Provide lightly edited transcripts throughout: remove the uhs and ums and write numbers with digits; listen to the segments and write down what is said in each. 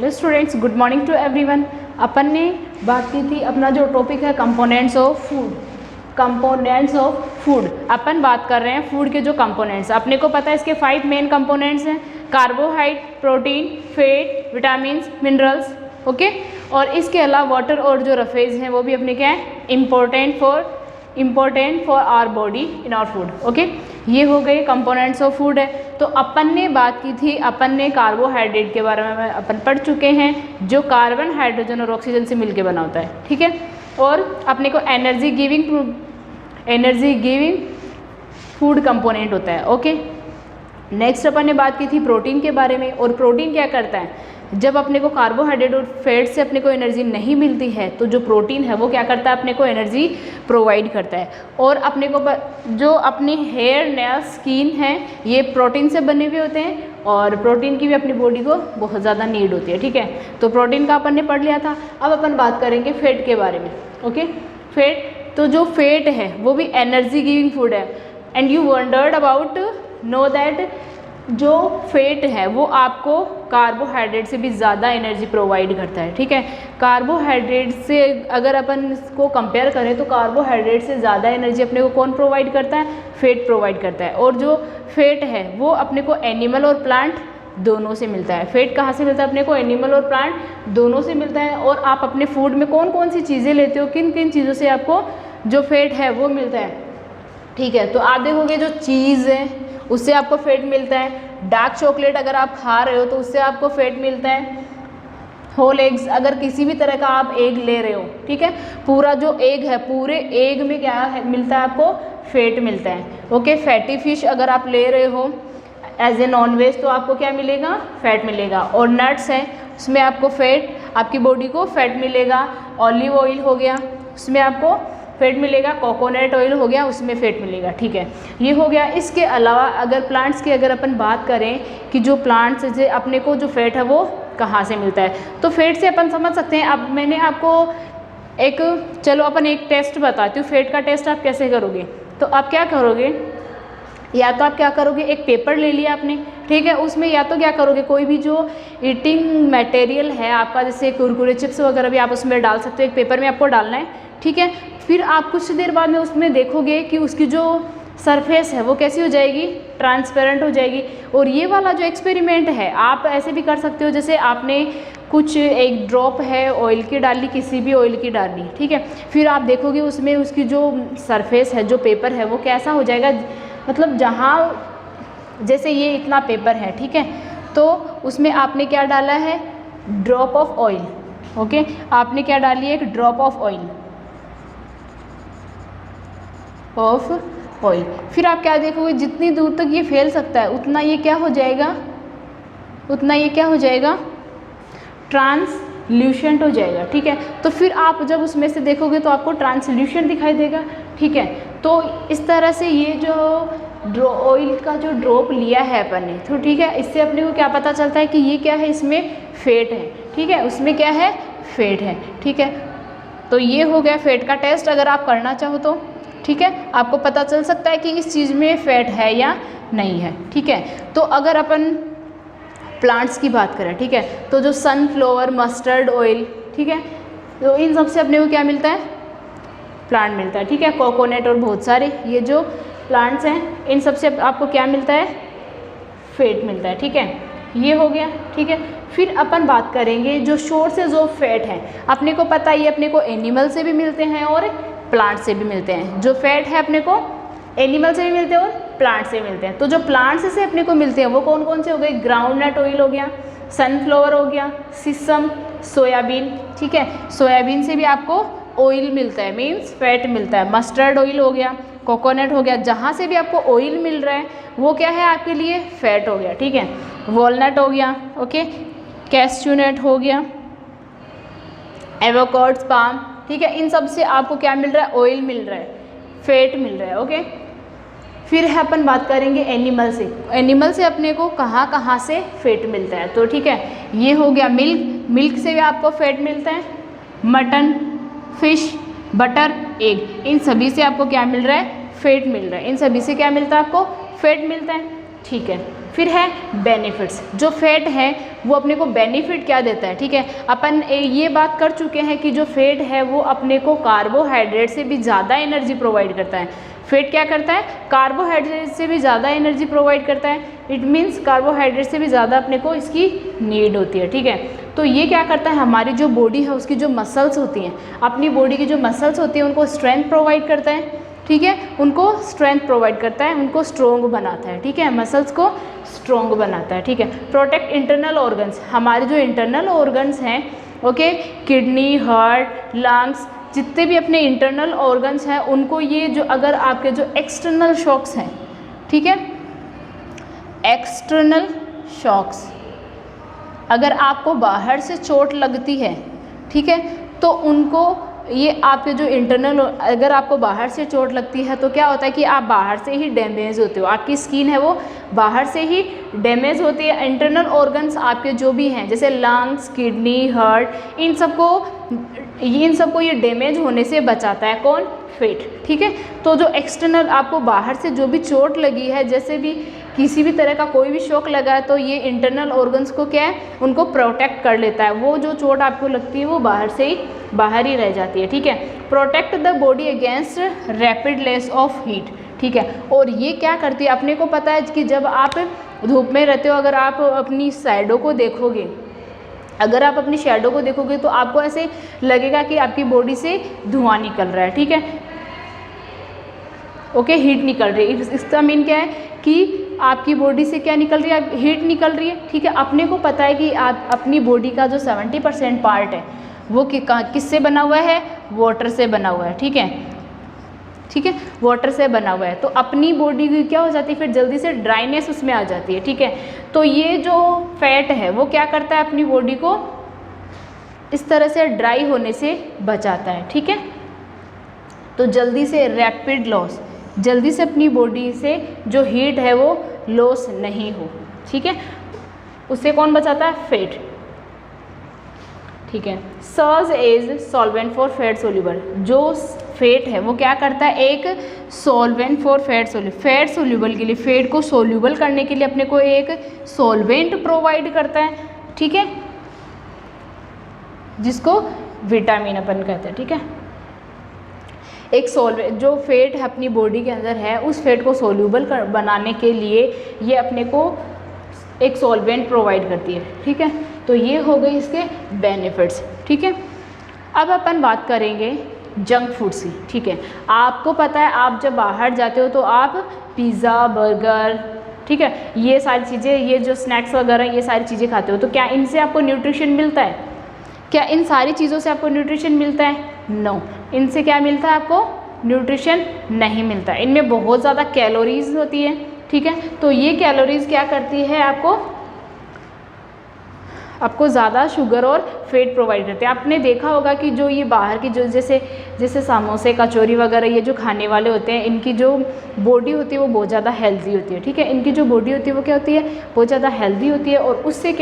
Hello students, good morning to everyone. अपन ने बात की थी अपना जो टॉपिक है components of food. Components of food अपन बात कर रहे हैं फूड के जो कंपोनेंट्स। अपने को पता है इसके 5 मेन कंपोनेंट्स हैं, carbohydrate, protein, fat, vitamins, minerals. Okay, और इसके अलावा वाटर और जो रफेज हैं वो भी अपने क्या है important for our body in our food. Okay, ये हो गए कंपोनेंट्स ऑफ फूड है। तो अपन ने बात की थी, अपन ने कार्बोहाइड्रेट के बारे में अपन पढ़ चुके हैं, जो कार्बन, हाइड्रोजन और ऑक्सीजन से मिलकर बना होता है। ठीक है, और अपने को एनर्जी गिविंग फूड कंपोनेंट होता है। ओके, नेक्स्ट अपन ने बात की थी प्रोटीन के बारे में। और प्रोटीन क्या करता है, जब अपने को कार्बोहाइड्रेट और फैट से अपने को एनर्जी नहीं मिलती है तो जो प्रोटीन है वो क्या करता है, अपने को एनर्जी प्रोवाइड करता है। और अपने को जो अपनी हेयर, नेल, स्किन है ये प्रोटीन से बने हुए होते हैं, और प्रोटीन की भी अपनी बॉडी को बहुत ज़्यादा नीड होती है। ठीक है, तो प्रोटीन का अपन ने पढ़ लिया था। अब अपन बात करेंगे फैट के बारे में। ओके, फैट, तो जो फैट है वो भी एनर्जी गिविंग फूड है। And you wandered about know that जो फैट है वो आपको कार्बोहाइड्रेट से भी ज़्यादा एनर्जी प्रोवाइड करता है। ठीक है, कार्बोहाइड्रेट से अगर अपन इसको कंपेयर करें तो कार्बोहाइड्रेट से ज़्यादा एनर्जी अपने को कौन प्रोवाइड करता है, फैट प्रोवाइड करता है। और जो फैट है वो अपने को एनिमल और प्लांट दोनों से मिलता है। फैट कहाँ से मिलता है अपने को, एनिमल और प्लांट दोनों से मिलता है। और आप अपने फूड में कौन कौन सी चीज़ें लेते हो, किन किन चीज़ों से आपको जो फैट है वो मिलता है। ठीक है, तो आप देखोगे जो चीज़ है उससे आपको फैट मिलता है। डार्क चॉकलेट अगर आप खा रहे हो तो उससे आपको फैट मिलता है। होल एग्स, अगर किसी भी तरह का आप एग ले रहे हो, ठीक है, पूरा जो एग है पूरे एग में क्या है मिलता है, आपको फैट मिलता है। ओके, फैटी फिश अगर आप ले रहे हो एज ए नॉन वेज तो आपको क्या मिलेगा, फैट मिलेगा। और नट्स है उसमें आपको फैट, आपकी बॉडी को फैट मिलेगा। ऑलिव ऑयल हो गया उसमें आपको फैट मिलेगा। कोकोनट ऑयल हो गया उसमें फैट मिलेगा। ठीक है, ये हो गया। इसके अलावा अगर प्लांट्स की अगर अपन बात करें कि जो प्लांट्स से अपने को जो फैट है वो कहाँ से मिलता है, तो फैट से अपन समझ सकते हैं। अब मैंने आपको चलो अपन एक टेस्ट बताती हूँ, फैट का टेस्ट आप कैसे करोगे। तो आप क्या करोगे, या तो आप क्या करोगे, एक पेपर ले लिया आपने, ठीक है, उसमें या तो क्या करोगे, कोई भी जो ईटिंग मटेरियल है आपका, जैसे कुरकुरे, चिप्स वगैरह भी आप उसमें डाल सकते हो, एक पेपर में आपको डालना है। ठीक है, फिर आप कुछ देर बाद में उसमें देखोगे कि उसकी जो सरफेस है वो कैसी हो जाएगी, ट्रांसपेरेंट हो जाएगी। और ये वाला जो एक्सपेरिमेंट है आप ऐसे भी कर सकते हो, जैसे आपने कुछ एक ड्रॉप है ऑयल की डाली, किसी भी ऑयल की डाली, ठीक है, फिर आप देखोगे उसमें उसकी जो सरफेस है, जो पेपर है वो कैसा हो जाएगा, मतलब जहाँ जैसे ये इतना पेपर है, ठीक है, तो उसमें आपने क्या डाला है, ड्रॉप ऑफ ऑयल। ओके, आपने क्या डाली है, एक ड्रॉप ऑफ ऑयल फिर आप क्या देखोगे, जितनी दूर तक ये फैल सकता है उतना ये क्या हो जाएगा, ट्रांसल्यूशेंट हो जाएगा। ठीक है, तो फिर आप जब उसमें से देखोगे तो आपको ट्रांसल्यूशेंट दिखाई देगा। ठीक है, तो इस तरह से ये जो ऑयल का जो ड्रॉप लिया है अपन ने, तो ठीक है, इससे अपने को क्या पता चलता है कि ये क्या है, इसमें फैट है। ठीक है, उसमें क्या है, फैट है। ठीक है, तो ये हो गया फैट का टेस्ट, अगर आप करना चाहो तो। ठीक है, आपको पता चल सकता है कि इस चीज़ में फैट है या नहीं है। ठीक है, तो अगर अपन प्लांट्स की बात करें, ठीक है, तो जो सनफ्लावर, मस्टर्ड ऑयल, ठीक है, तो इन सब से अपने को क्या मिलता है, प्लांट मिलता है। ठीक है, कोकोनट और बहुत सारे ये जो प्लांट्स हैं इन सब से आपको क्या मिलता है, फैट मिलता है। ठीक है, ये हो गया। ठीक है, फिर अपन बात करेंगे जो सोर्सेज ऑफ फैट है। अपने को पता है ये अपने को एनिमल से भी मिलते हैं और प्लांट से भी मिलते हैं। जो फैट है अपने को एनिमल से भी मिलते हैं और प्लांट से मिलते हैं। तो जो प्लांट्स से अपने को मिलते हैं वो कौन कौन से हो गए, ग्राउंडनट ऑयल हो गया, सनफ्लावर हो गया, सिसम, सोयाबीन। ठीक है, सोयाबीन से भी आपको ऑयल मिलता है, मीन्स फैट मिलता है। मस्टर्ड ऑयल हो गया, कोकोनट हो गया, जहाँ से भी आपको ऑयल मिल रहा है वो क्या है आपके लिए, फैट हो गया। ठीक है, वॉलनट हो गया, ओके, कैस्यू नट हो गया, एवोकाडो, पाम। ठीक है, इन सब से आपको क्या मिल रहा है, ऑयल मिल रहा है, फैट मिल रहा है। ओके, फिर है अपन बात करेंगे एनिमल से। एनिमल से अपने को कहाँ से फैट मिलता है, तो ठीक है, ये हो गया मिल्क से भी आपको फैट मिलता है, मटन, फिश, बटर, एग, इन सभी से आपको क्या मिल रहा है, फैट मिल रहा है। इन सभी से क्या मिलता है, आपको फैट मिलता है। ठीक है, फिर है बेनिफिट्स। जो फैट है वो अपने को बेनिफिट क्या देता है, ठीक है। अपन ये बात कर चुके हैं कि जो फैट है वो अपने को कार्बोहाइड्रेट से भी ज़्यादा एनर्जी प्रोवाइड करता है। फैट क्या करता है, कार्बोहाइड्रेट से भी ज़्यादा एनर्जी प्रोवाइड करता है। इट मीन्स कार्बोहाइड्रेट से भी ज़्यादा अपने को इसकी नीड होती है, ठीक है। तो ये क्या करता है, हमारी जो बॉडी है उसकी जो मसल्स होती हैं, अपनी बॉडी की जो मसल्स होती हैं उनको स्ट्रेंथ प्रोवाइड करता है, ठीक है। उनको स्ट्रेंथ प्रोवाइड करता है, उनको स्ट्रॉन्ग बनाता है, ठीक है। मसल्स को स्ट्रॉन्ग बनाता है, ठीक है। प्रोटेक्ट इंटरनल ऑर्गन्स, हमारे जो इंटरनल ऑर्गन्स हैं, ओके, किडनी, हार्ट, लंग्स, जितने भी अपने इंटरनल ऑर्गन्स हैं उनको ये जो अगर आपके जो एक्सटर्नल शॉक्स हैं, ठीक है, एक्सटर्नल शॉक्स, अगर आपको बाहर से चोट लगती है, ठीक है, तो उनको ये आपके जो इंटरनल, अगर आपको बाहर से चोट लगती है तो क्या होता है कि आप बाहर से ही डैमेज होते हो, आपकी स्किन है वो बाहर से ही डैमेज होती है। इंटरनल ऑर्गन्स आपके जो भी हैं जैसे लंग्स, किडनी, हार्ट, इन सबको ये डैमेज होने से बचाता है कौन, फैट, ठीक है। तो जो एक्सटर्नल आपको बाहर से जो भी चोट लगी है, जैसे भी किसी भी तरह का कोई भी शॉक लगा है, तो ये इंटरनल ऑर्गन्स को क्या है, उनको प्रोटेक्ट कर लेता है। वो जो चोट आपको लगती है वो बाहर ही रह जाती है, ठीक है। Protect the body against rapid loss of heat, ठीक है। और ये क्या करती है, अपने को पता है कि जब आप धूप में रहते हो, अगर आप अपनी साइडों को देखोगे, अगर आप अपनी शैडो को देखोगे तो आपको ऐसे लगेगा कि आपकी बॉडी से धुआं निकल रहा है, ठीक है, ओके, हीट निकल रही है। इसका मीन क्या है कि आपकी बॉडी से क्या निकल रही है, हीट निकल रही है, ठीक है। अपने को पता है कि आप अपनी बॉडी का जो 70% पार्ट है वो किससे बना हुआ है, वाटर से बना हुआ है, ठीक है, ठीक है, वाटर से बना हुआ है। तो अपनी बॉडी की क्या हो जाती है, फिर जल्दी से ड्राइनेस उसमें आ जाती है, ठीक है। तो ये जो फैट है वो क्या करता है, अपनी बॉडी को इस तरह से ड्राई होने से बचाता है, ठीक है। तो जल्दी से रैपिड लॉस, जल्दी से अपनी बॉडी से जो हीट है वो लॉस नहीं हो, ठीक है, उससे कौन बचाता है, फैट, ठीक है। Serves as solvent for fat soluble, जो फैट है वो क्या करता है, एक सॉल्वेंट फॉर फैट सोल्यूबल के लिए, फैट को सोल्यूबल करने के लिए अपने को एक सॉल्वेंट प्रोवाइड करता है, ठीक है, जिसको विटामिन अपन कहते हैं, ठीक है। एक सॉल्वेंट जो फैट है अपनी बॉडी के अंदर है, उस फैट को सोल्यूबल बनाने के लिए ये अपने को एक सॉल्वेंट प्रोवाइड करती है, ठीक है। तो ये हो गई इसके बेनिफिट्स, ठीक है। अब अपन बात करेंगे जंक फूड्स की, ठीक है। आपको पता है आप जब बाहर जाते हो तो आप पिज़्ज़ा, बर्गर, ठीक है, ये सारी चीज़ें, ये जो स्नैक्स वगैरह ये सारी चीज़ें खाते हो, तो क्या इनसे आपको न्यूट्रिशन मिलता है, क्या इन सारी चीज़ों से आपको न्यूट्रिशन मिलता है, नो, इनसे क्या मिलता है, आपको न्यूट्रिशन नहीं मिलता। इनमें बहुत ज़्यादा कैलोरीज होती है, ठीक है। तो ये कैलोरीज क्या करती है, आपको ज़्यादा शुगर और फैट प्रोवाइड करते हैं। आपने देखा होगा कि जो ये बाहर की जो जैसे समोसे, कचौरी वगैरह ये जो खाने वाले होते हैं, इनकी जो बॉडी होती है वो बहुत ज़्यादा हेल्दी होती है, ठीक है। इनकी जो बॉडी होती है वो क्या होती है, बहुत ज़्यादा हेल्दी होती है। और उससे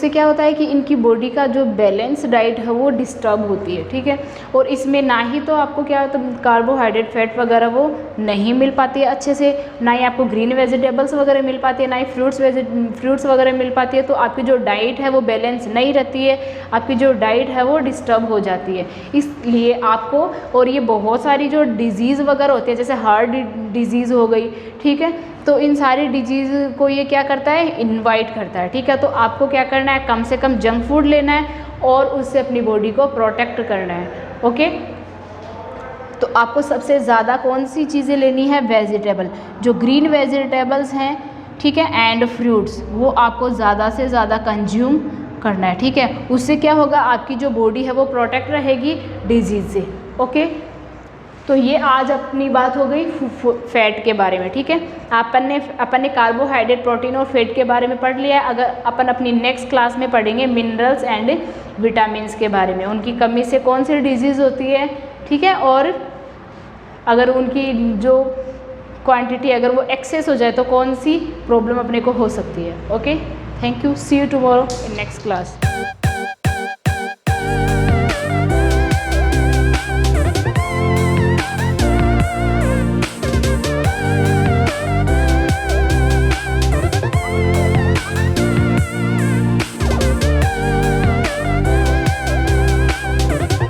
क्या होता है कि इनकी बॉडी का जो बैलेंस डाइट है वो डिस्टर्ब होती है, ठीक है। और इसमें ना ही तो आपको क्या होता है, कार्बोहाइड्रेट, फैट वगैरह वो नहीं मिल पाती है अच्छे से, ना ही आपको ग्रीन वेजिटेबल्स वगैरह मिल पाती है, ना ही फ्रूट्स वगैरह मिल पाती है। तो आपकी जो डाइट है वो बैलेंस नहीं रहती है, आपकी जो डाइट है वो डिस्टर्ब हो जाती है। इसलिए आपको, और ये बहुत सारी जो डिजीज़ वगैरह होती है, जैसे हार्ट डिजीज़ हो गई, ठीक है, तो इन सारी डिजीज़ को ये क्या करता है, इनवाइट करता है, ठीक है। तो आपको क्या करना है, कम से कम जंक फूड लेना है और उससे अपनी बॉडी को प्रोटेक्ट करना है, ओके। तो आपको सबसे ज़्यादा कौन सी चीज़ें लेनी है, वेजिटेबल, जो ग्रीन वेजिटेबल्स हैं, ठीक है, एंड फ्रूट्स, वो आपको ज़्यादा से ज़्यादा कंज्यूम करना है, ठीक है। उससे क्या होगा, आपकी जो बॉडी है वो प्रोटेक्ट रहेगी डिजीज़ से, ओके। तो ये आज अपनी बात हो गई फैट के बारे में, ठीक है। अपन ने कार्बोहाइड्रेट, प्रोटीन और फैट के बारे में पढ़ लिया है। अगर अपन अपनी नेक्स्ट क्लास में पढ़ेंगे मिनरल्स एंड विटामिन्स के बारे में, उनकी कमी से कौन सी डिजीज़ होती है, ठीक है, और अगर उनकी जो क्वांटिटी अगर वो एक्सेस हो जाए तो कौन सी प्रॉब्लम अपने को हो सकती है, okay. Thank you, see you tomorrow in next class.